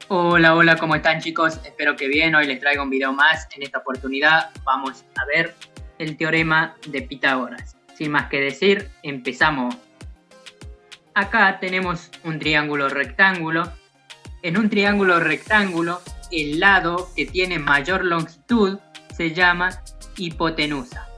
Hola, hola, ¿cómo están chicos? Espero que bien, hoy les traigo un video más. En esta oportunidad vamos a ver el teorema de Pitágoras. Sin más que decir, empezamos. Acá tenemos un triángulo rectángulo. En un triángulo rectángulo, el lado que tiene mayor longitud se llama hipotenusa.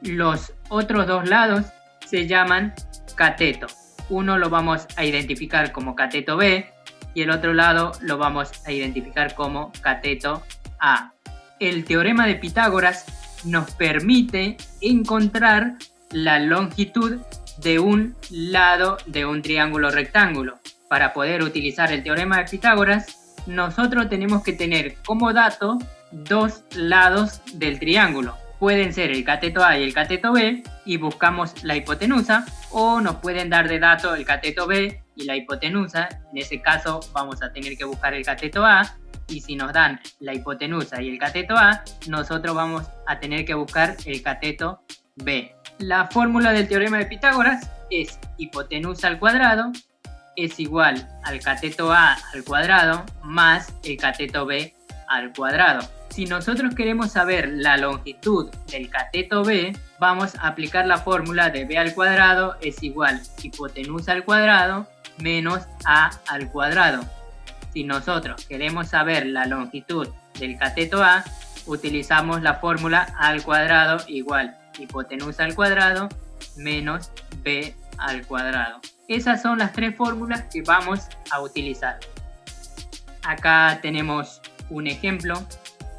Los otros dos lados se llaman cateto. Uno lo vamos a identificar como cateto B y el otro lado lo vamos a identificar como cateto A. El teorema de Pitágoras nos permite encontrar la longitud de un lado de un triángulo rectángulo. Para poder utilizar el teorema de Pitágoras, nosotros tenemos que tener como dato dos lados del triángulo. Pueden ser el cateto A y el cateto B y buscamos la hipotenusa, o nos pueden dar de dato el cateto B y la hipotenusa. En ese caso vamos a tener que buscar el cateto A, y si nos dan la hipotenusa y el cateto A, nosotros vamos a tener que buscar el cateto B. La fórmula del teorema de Pitágoras es hipotenusa al cuadrado es igual al cateto A al cuadrado más el cateto B al cuadrado. Si nosotros queremos saber la longitud del cateto B, vamos a aplicar la fórmula de B al cuadrado es igual hipotenusa al cuadrado menos A al cuadrado. Si nosotros queremos saber la longitud del cateto A, utilizamos la fórmula A al cuadrado igual hipotenusa al cuadrado menos B al cuadrado. Esas son las tres fórmulas que vamos a utilizar. Acá tenemos un ejemplo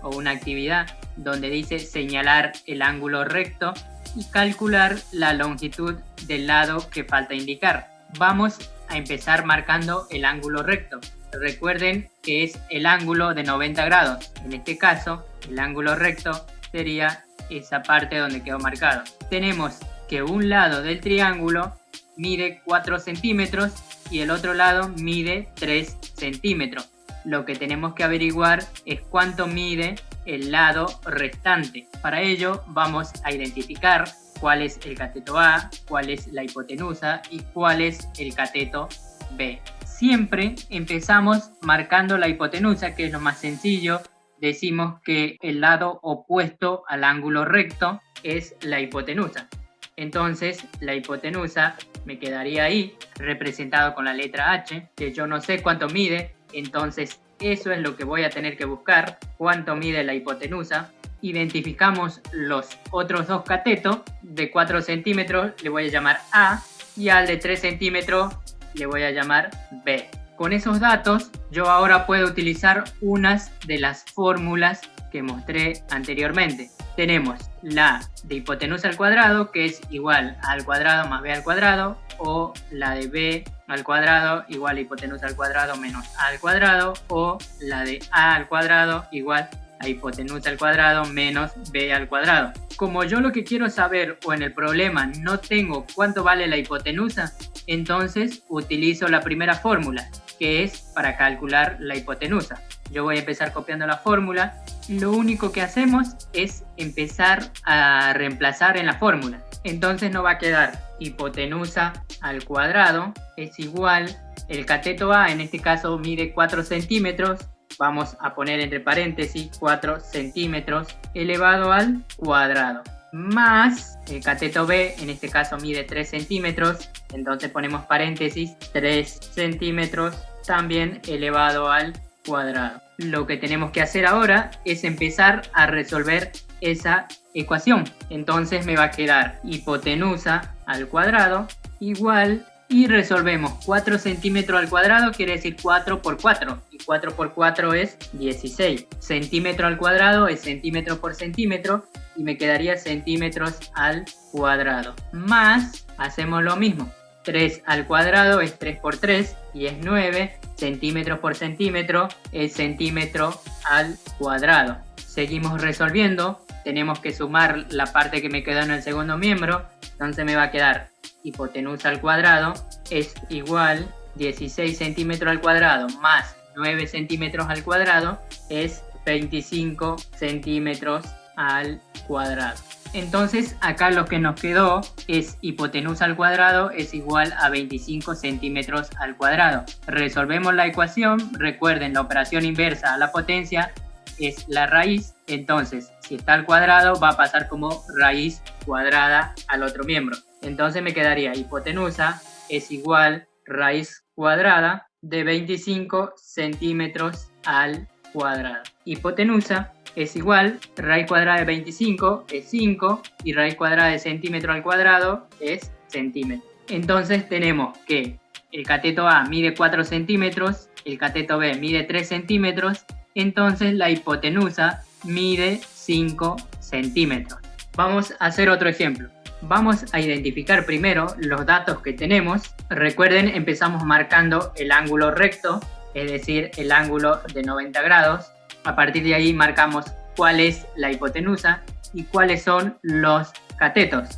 o una actividad donde dice señalar el ángulo recto y calcular la longitud del lado que falta indicar. Vamos a empezar marcando el ángulo recto. Recuerden que es el ángulo de 90 grados. En este caso, el ángulo recto sería esa parte donde quedó marcado. Tenemos que un lado del triángulo mide 4 centímetros y el otro lado mide 3 centímetros. Lo que tenemos que averiguar es cuánto mide el lado restante. Para ello vamos a identificar cuál es el cateto A, cuál es la hipotenusa y cuál es el cateto B. Siempre empezamos marcando la hipotenusa, que es lo más sencillo. Decimos que el lado opuesto al ángulo recto es la hipotenusa. Entonces la hipotenusa me quedaría ahí, representado con la letra H, que yo no sé cuánto mide. Entonces eso es lo que voy a tener que buscar, cuánto mide la hipotenusa. Identificamos los otros dos catetos. De 4 centímetros le voy a llamar A y al de 3 centímetros le voy a llamar B. Con esos datos yo ahora puedo utilizar unas de las fórmulas que mostré anteriormente. Tenemos la de hipotenusa al cuadrado, que es igual a al cuadrado más B al cuadrado, o la de B al cuadrado igual a hipotenusa al cuadrado menos A al cuadrado, o la de A al cuadrado igual a hipotenusa al cuadrado menos B al cuadrado. Como yo lo que quiero saber, o en el problema no tengo cuánto vale la hipotenusa, entonces utilizo la primera fórmula, que es para calcular la hipotenusa. Yo voy a empezar copiando la fórmula. Lo único que hacemos es empezar a reemplazar en la fórmula. Entonces nos va a quedar hipotenusa al cuadrado es igual, el cateto A en este caso mide 4 centímetros, vamos a poner entre paréntesis 4 centímetros elevado al cuadrado, más el cateto B en este caso mide 3 centímetros, entonces ponemos paréntesis 3 centímetros también elevado al cuadrado. Lo que tenemos que hacer ahora es empezar a resolver esa ecuación. Entonces me va a quedar hipotenusa al cuadrado igual, y resolvemos 4 centímetros al cuadrado quiere decir 4 por 4, y 4 por 4 es 16. Centímetro al cuadrado es centímetro por centímetro, y me quedaría centímetros al cuadrado. Más, hacemos lo mismo, 3 al cuadrado es 3 por 3 y es 9, centímetros por centímetro es centímetro al cuadrado. Seguimos resolviendo, tenemos que sumar la parte que me quedó en el segundo miembro, entonces me va a quedar hipotenusa al cuadrado es igual 16 centímetros al cuadrado más 9 centímetros al cuadrado es 25 centímetros al cuadrado. Entonces acá lo que nos quedó es hipotenusa al cuadrado es igual a 25 centímetros al cuadrado. Resolvemos la ecuación, recuerden la operación inversa a la potencia es la raíz, entonces si está al cuadrado va a pasar como raíz cuadrada al otro miembro. Entonces me quedaría hipotenusa es igual raíz cuadrada de 25 centímetros al cuadrado. Hipotenusa es igual, raíz cuadrada de 25 es 5 y raíz cuadrada de centímetro al cuadrado es centímetro. Entonces tenemos que el cateto A mide 4 centímetros, el cateto B mide 3 centímetros, entonces la hipotenusa mide 5 centímetros. Vamos a hacer otro ejemplo. Vamos a identificar primero los datos que tenemos. Recuerden, empezamos marcando el ángulo recto, es decir, el ángulo de 90 grados. A partir de ahí marcamos cuál es la hipotenusa y cuáles son los catetos.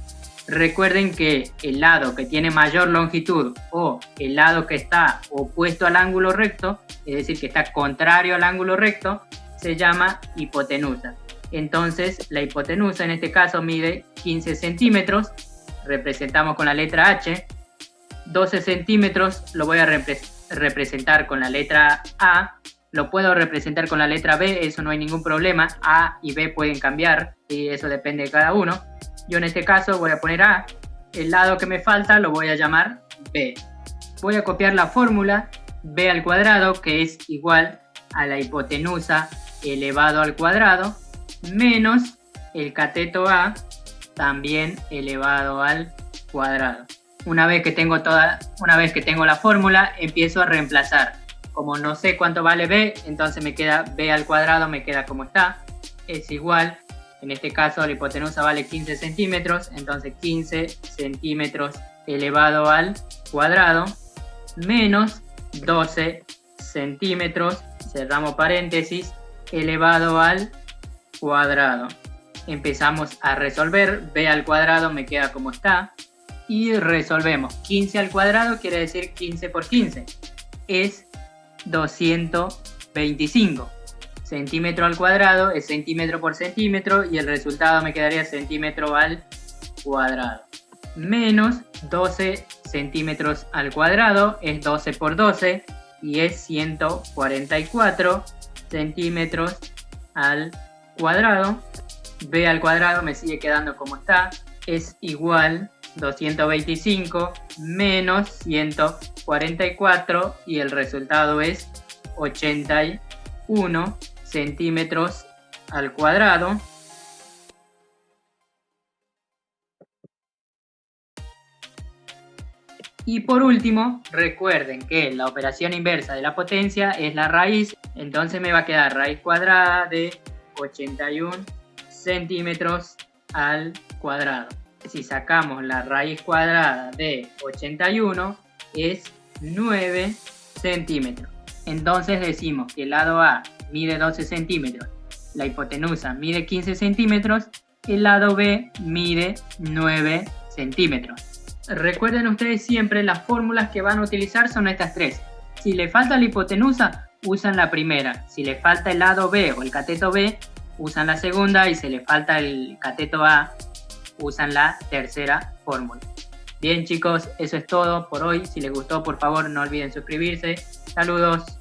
Recuerden que el lado que tiene mayor longitud o el lado que está opuesto al ángulo recto, es decir, que está contrario al ángulo recto, se llama hipotenusa. Entonces, la hipotenusa en este caso mide 15 centímetros, representamos con la letra H. 12 centímetros lo voy a representar con la letra A. Lo puedo representar con la letra B, eso no hay ningún problema. A y B pueden cambiar y eso depende de cada uno. Yo en este caso voy a poner A. El lado que me falta lo voy a llamar B. Voy a copiar la fórmula B al cuadrado, que es igual a la hipotenusa elevado al cuadrado, menos el cateto A, también elevado al cuadrado. Una vez que tengo la fórmula, empiezo a reemplazar. Como no sé cuánto vale B, entonces me queda B al cuadrado, me queda como está. Es igual, en este caso la hipotenusa vale 15 centímetros, entonces 15 centímetros elevado al cuadrado, menos 12 centímetros, cerramos paréntesis, elevado al cuadrado. Empezamos a resolver, B al cuadrado me queda como está, y resolvemos. 15 al cuadrado quiere decir 15 por 15, es 225. Centímetro al cuadrado es centímetro por centímetro y el resultado me quedaría centímetro al cuadrado. Menos 12 centímetros al cuadrado es 12 por 12 y es 144 centímetros al cuadrado. B al cuadrado me sigue quedando como está, es igual 225 menos 144 y el resultado es 81 centímetros al cuadrado. Y por último, recuerden que la operación inversa de la potencia es la raíz, entonces me va a quedar raíz cuadrada de 81 centímetros al cuadrado. Si sacamos la raíz cuadrada de 81 es 9 centímetros. Entonces decimos que el lado A mide 12 centímetros, la hipotenusa mide 15 centímetros, el lado B mide 9 centímetros. Recuerden ustedes siempre las fórmulas que van a utilizar son estas tres. Si le falta la hipotenusa, usan la primera. Si le falta el lado B o el cateto B, usan la segunda. Y si le falta el cateto A, usan la tercera fórmula. Bien chicos, eso es todo por hoy. Si les gustó, por favor no olviden suscribirse. Saludos.